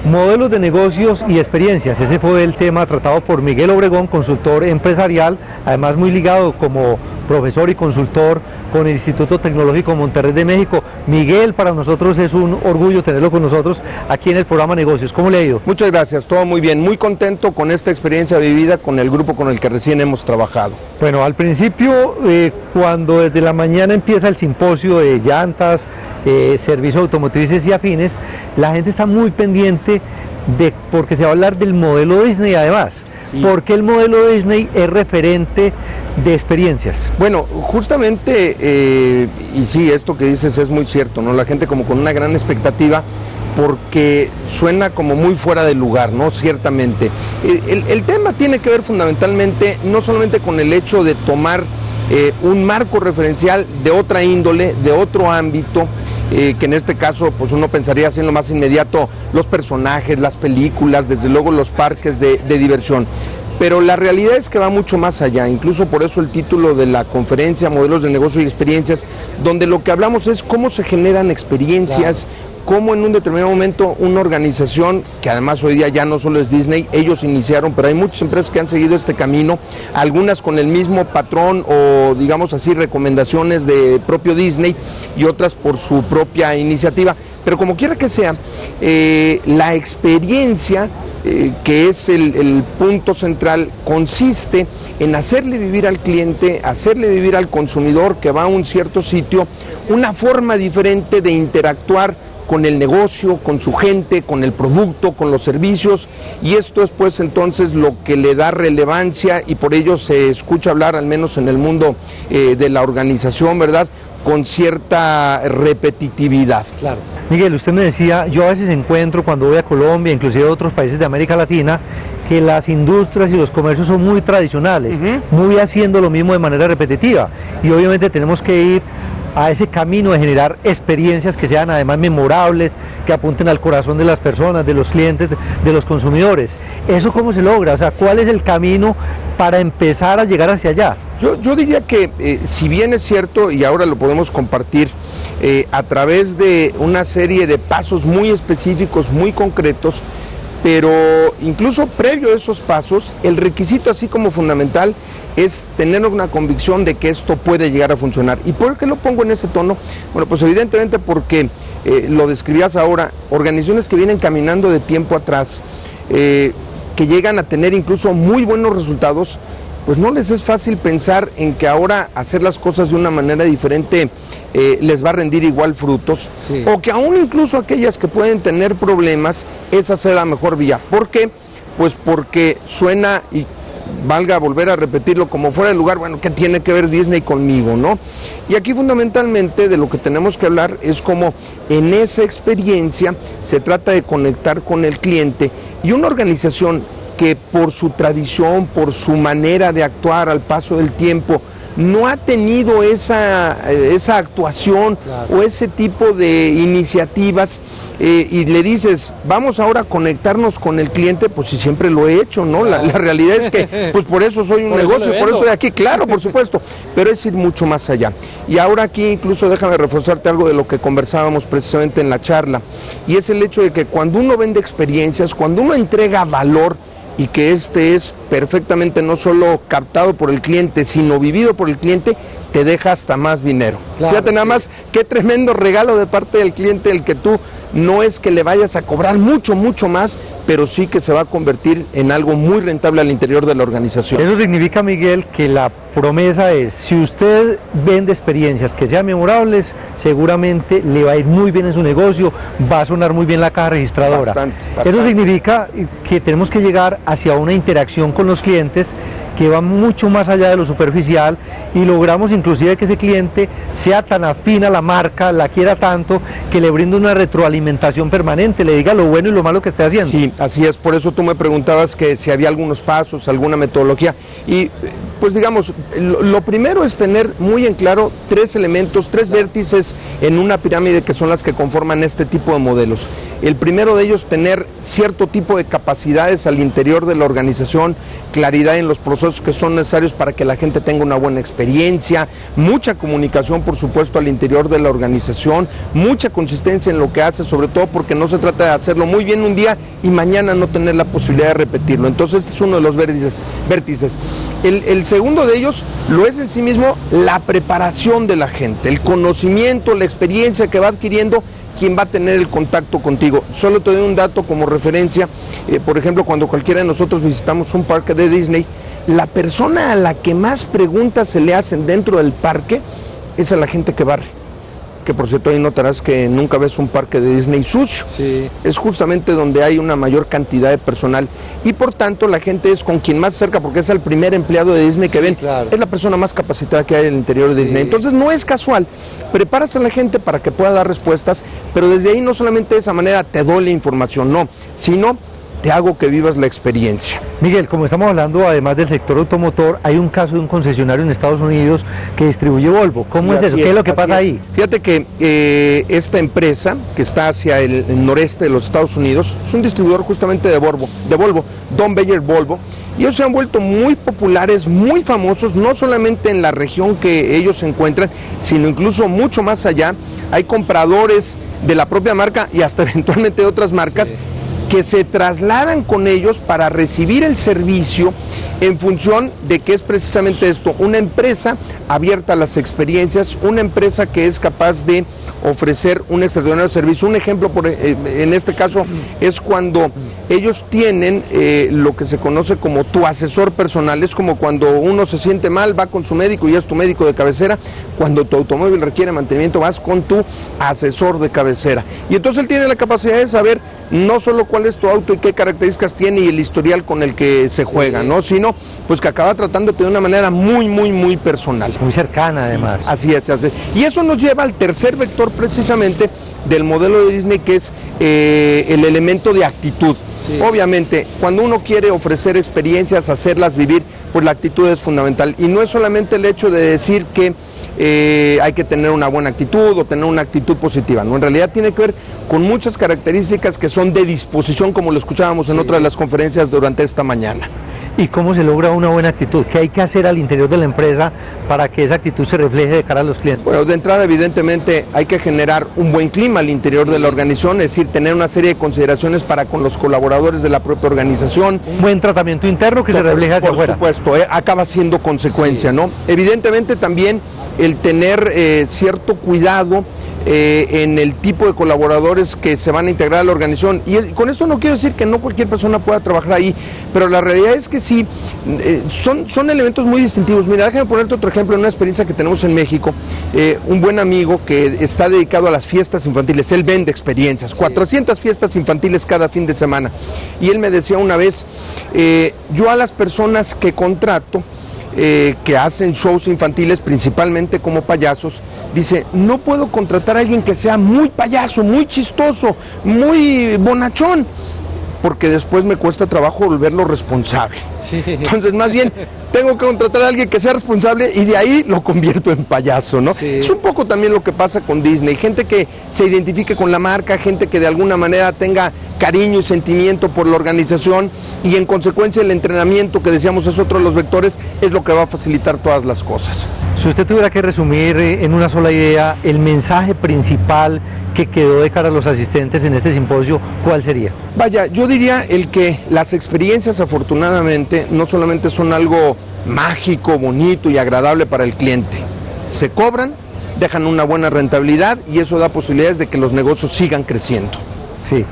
Modelos de negocios y experiencias, ese fue el tema tratado por Miguel Obregón, consultor empresarial, además muy ligado como profesor y consultor con el Instituto Tecnológico Monterrey de México. Miguel, para nosotros es un orgullo tenerlo con nosotros aquí en el programa Negocios. ¿Cómo le ha ido? Muchas gracias, todo muy bien, muy contento con esta experiencia vivida con el grupo con el que recién hemos trabajado. Bueno, al principio, cuando desde la mañana empieza el simposio de llantas, servicios automotrices y afines, la gente está muy pendiente porque se va a hablar del modelo Disney además. Sí. ¿Por qué el modelo Disney es referente de experiencias? Bueno, justamente, y sí, esto que dices es muy cierto, ¿no? La gente como con una gran expectativa, porque suena como muy fuera de lugar, ¿no? Ciertamente. El tema tiene que ver fundamentalmente no solamente con el hecho de tomar un marco referencial de otra índole, de otro ámbito, que en este caso pues uno pensaría así en lo más inmediato, los personajes, las películas, desde luego los parques de diversión. Pero la realidad es que va mucho más allá, incluso por eso el título de la conferencia, Modelos de Negocio y Experiencias, donde lo que hablamos es cómo se generan experiencias, cómo en un determinado momento una organización, que además hoy día ya no solo es Disney, ellos iniciaron, pero hay muchas empresas que han seguido este camino, algunas con el mismo patrón o digamos así recomendaciones de propio Disney y otras por su propia iniciativa, pero como quiera que sea, la experiencia que es el punto central, consiste en hacerle vivir al cliente, hacerle vivir al consumidor que va a un cierto sitio, una forma diferente de interactuar con el negocio, con su gente, con el producto, con los servicios, y esto es pues entonces lo que le da relevancia y por ello se escucha hablar, al menos en el mundo de la organización, ¿verdad?, con cierta repetitividad. Claro. Miguel, usted me decía, yo a veces encuentro cuando voy a Colombia, inclusive a otros países de América Latina, que las industrias y los comercios son muy tradicionales, muy haciendo lo mismo de manera repetitiva, y obviamente tenemos que ir a ese camino de generar experiencias que sean además memorables, que apunten al corazón de las personas, de los clientes, de los consumidores. ¿Eso cómo se logra? O sea, ¿cuál es el camino para empezar a llegar hacia allá? Yo diría que si bien es cierto, y ahora lo podemos compartir, a través de una serie de pasos muy específicos, muy concretos, pero incluso previo a esos pasos, el requisito así como fundamental es tener una convicción de que esto puede llegar a funcionar. ¿Y por qué lo pongo en ese tono? Bueno, pues evidentemente porque, lo describías ahora, organizaciones que vienen caminando de tiempo atrás, que llegan a tener incluso muy buenos resultados, pues no les es fácil pensar en que ahora hacer las cosas de una manera diferente les va a rendir igual frutos, sí. O que aún incluso aquellas que pueden tener problemas, esa sea la mejor vía. ¿Por qué? Pues porque suena, y valga volver a repetirlo, como fuera de lugar, bueno, ¿qué tiene que ver Disney conmigo, no? Y aquí fundamentalmente de lo que tenemos que hablar es cómo en esa experiencia se trata de conectar con el cliente, y una organización que por su tradición, por su manera de actuar al paso del tiempo, no ha tenido esa actuación, claro, o ese tipo de iniciativas, y le dices, vamos ahora a conectarnos con el cliente, pues si siempre lo he hecho, ¿no? La realidad es que, pues por eso soy un negocio, por eso estoy aquí, claro, por supuesto, pero es ir mucho más allá. Y ahora aquí incluso déjame reforzarte algo de lo que conversábamos precisamente en la charla, y es el hecho de que cuando uno vende experiencias, cuando uno entrega valor, y que este es perfectamente no solo captado por el cliente, sino vivido por el cliente, te deja hasta más dinero. Claro, fíjate nada más, qué tremendo regalo de parte del cliente el que tú no es que le vayas a cobrar mucho más, pero sí que se va a convertir en algo muy rentable al interior de la organización. Eso significa, Miguel, que la promesa es, si usted vende experiencias que sean memorables, seguramente le va a ir muy bien en su negocio, va a sonar muy bien la caja registradora. Bastante. Eso significa que tenemos que llegar hacia una interacción con los clientes que va mucho más allá de lo superficial, y logramos inclusive que ese cliente sea tan afín a la marca, la quiera tanto, que le brinde una retroalimentación permanente, le diga lo bueno y lo malo que esté haciendo. Sí, así es, por eso tú me preguntabas que si había algunos pasos, alguna metodología, y pues digamos, lo primero es tener muy en claro tres elementos, tres vértices en una pirámide que son las que conforman este tipo de modelos. El primero de ellos, tener cierto tipo de capacidades al interior de la organización, claridad en los procesos procesos que son necesarios para que la gente tenga una buena experiencia, mucha comunicación, por supuesto, al interior de la organización, mucha consistencia en lo que hace, sobre todo porque no se trata de hacerlo muy bien un día y mañana no tener la posibilidad de repetirlo. Entonces este es uno de los vértices. El segundo de ellos lo es en sí mismo la preparación de la gente, el conocimiento, la experiencia que va adquiriendo quien va a tener el contacto contigo. Solo te doy un dato como referencia, por ejemplo, cuando cualquiera de nosotros visitamos un parque de Disney, la persona a la que más preguntas se le hacen dentro del parque es a la gente que barre. Que por cierto ahí notarás que nunca ves un parque de Disney sucio. Sí. Es justamente donde hay una mayor cantidad de personal y por tanto la gente es con quien más cerca, porque es el primer empleado de Disney que ven, claro. Es la persona más capacitada que hay en el interior de Disney. Entonces no es casual, preparas a la gente para que pueda dar respuestas, pero desde ahí no solamente de esa manera te doy la información, no, sino te hago que vivas la experiencia. Miguel, como estamos hablando además del sector automotor, hay un caso de un concesionario en Estados Unidos que distribuye Volvo. ¿Cómo es eso? ¿Qué es lo que pasa ahí? Fíjate que esta empresa que está hacia el noreste de los Estados Unidos es un distribuidor justamente de Volvo, Don Bayer Volvo, y ellos se han vuelto muy populares, muy famosos, no solamente en la región que ellos se encuentran, sino incluso mucho más allá. Hay compradores de la propia marca y hasta eventualmente de otras marcas, que se trasladan con ellos para recibir el servicio en función de que es precisamente esto, una empresa abierta a las experiencias, una empresa que es capaz de ofrecer un extraordinario servicio. Un ejemplo en este caso es cuando ellos tienen lo que se conoce como tu asesor personal. Es como cuando uno se siente mal, va con su médico y es tu médico de cabecera. Cuando tu automóvil requiere mantenimiento, vas con tu asesor de cabecera. Y entonces él tiene la capacidad de saber no solo cuál es tu auto y qué características tiene y el historial con el que se juega, ¿no? Sino pues que acaba tratándote de una manera muy personal. Muy cercana además. Así es. Y eso nos lleva al tercer vector precisamente del modelo de Disney, que es el elemento de actitud. Sí. Obviamente, cuando uno quiere ofrecer experiencias, hacerlas vivir, pues la actitud es fundamental. Y no es solamente el hecho de decir que hay que tener una buena actitud o tener una actitud positiva, ¿no? En realidad tiene que ver con muchas características que son de disposición, como lo escuchábamos en otra de las conferencias durante esta mañana. ¿Y cómo se logra una buena actitud? ¿Qué hay que hacer al interior de la empresa para que esa actitud se refleje de cara a los clientes? Bueno, de entrada evidentemente hay que generar un buen clima al interior de la organización, es decir, tener una serie de consideraciones para con los colaboradores de la propia organización. Un buen tratamiento interno que se refleja hacia afuera. Por supuesto, acaba siendo consecuencia, ¿no? Evidentemente también el tener cierto cuidado en el tipo de colaboradores que se van a integrar a la organización. Y con esto no quiero decir que no cualquier persona pueda trabajar ahí, pero la realidad es que sí, son elementos muy distintivos. Mira, déjame ponerte otro ejemplo en una experiencia que tenemos en México. Un buen amigo que está dedicado a las fiestas infantiles, él vende experiencias, 400 fiestas infantiles cada fin de semana. Y él me decía una vez, yo a las personas que contrato, que hacen shows infantiles, principalmente como payasos, dice, no puedo contratar a alguien que sea muy payaso, muy chistoso, muy bonachón, porque después me cuesta trabajo volverlo responsable. Sí. Entonces, más bien, tengo que contratar a alguien que sea responsable y de ahí lo convierto en payaso, ¿no? Sí. Es un poco también lo que pasa con Disney, gente que se identifique con la marca, gente que de alguna manera tenga cariño y sentimiento por la organización y en consecuencia el entrenamiento, que decíamos es otro de los vectores, es lo que va a facilitar todas las cosas. Si usted tuviera que resumir en una sola idea el mensaje principal que quedó de cara a los asistentes en este simposio, ¿cuál sería? Vaya, yo diría el que las experiencias afortunadamente no solamente son algo mágico, bonito y agradable para el cliente, se cobran, dejan una buena rentabilidad y eso da posibilidades de que los negocios sigan creciendo. Sí.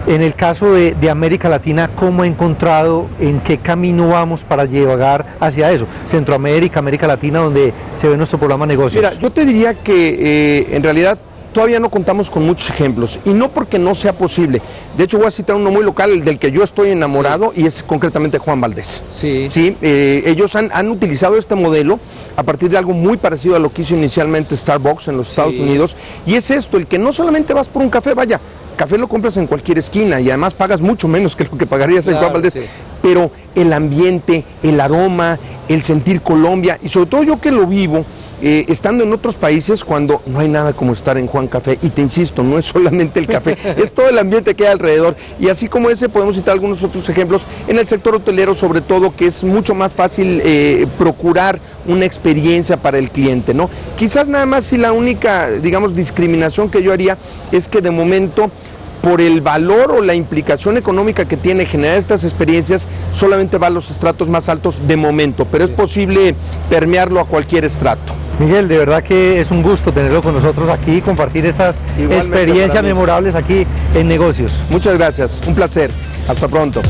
En el caso de América Latina, ¿cómo ha encontrado, en qué camino vamos para llegar hacia eso? Centroamérica, América Latina, donde se ve nuestro programa de negocios. Mira, yo te diría que en realidad todavía no contamos con muchos ejemplos, y no porque no sea posible. De hecho, voy a citar uno muy local, el del que yo estoy enamorado, sí. Y es concretamente Juan Valdez. Sí. Sí, ellos han utilizado este modelo a partir de algo muy parecido a lo que hizo inicialmente Starbucks en los Estados Unidos, y es esto, el que no solamente vas por un café, vaya, café lo compras en cualquier esquina y además pagas mucho menos que lo que pagarías en Juan Valdez. Sí. pero el ambiente, el aroma, el sentir Colombia, y sobre todo yo que lo vivo, estando en otros países, cuando no hay nada como estar en Juan Café, y te insisto, no es solamente el café, es todo el ambiente que hay alrededor, y así como ese podemos citar algunos otros ejemplos en el sector hotelero, sobre todo, que es mucho más fácil procurar una experiencia para el cliente, ¿no? Quizás nada más si la única, digamos, discriminación que yo haría es que de momento, por el valor o la implicación económica que tiene generar estas experiencias, solamente va a los estratos más altos de momento, pero es posible permearlo a cualquier estrato. Miguel, de verdad que es un gusto tenerlo con nosotros aquí, compartir estas experiencias memorables aquí en Negocios. Muchas gracias, un placer, hasta pronto.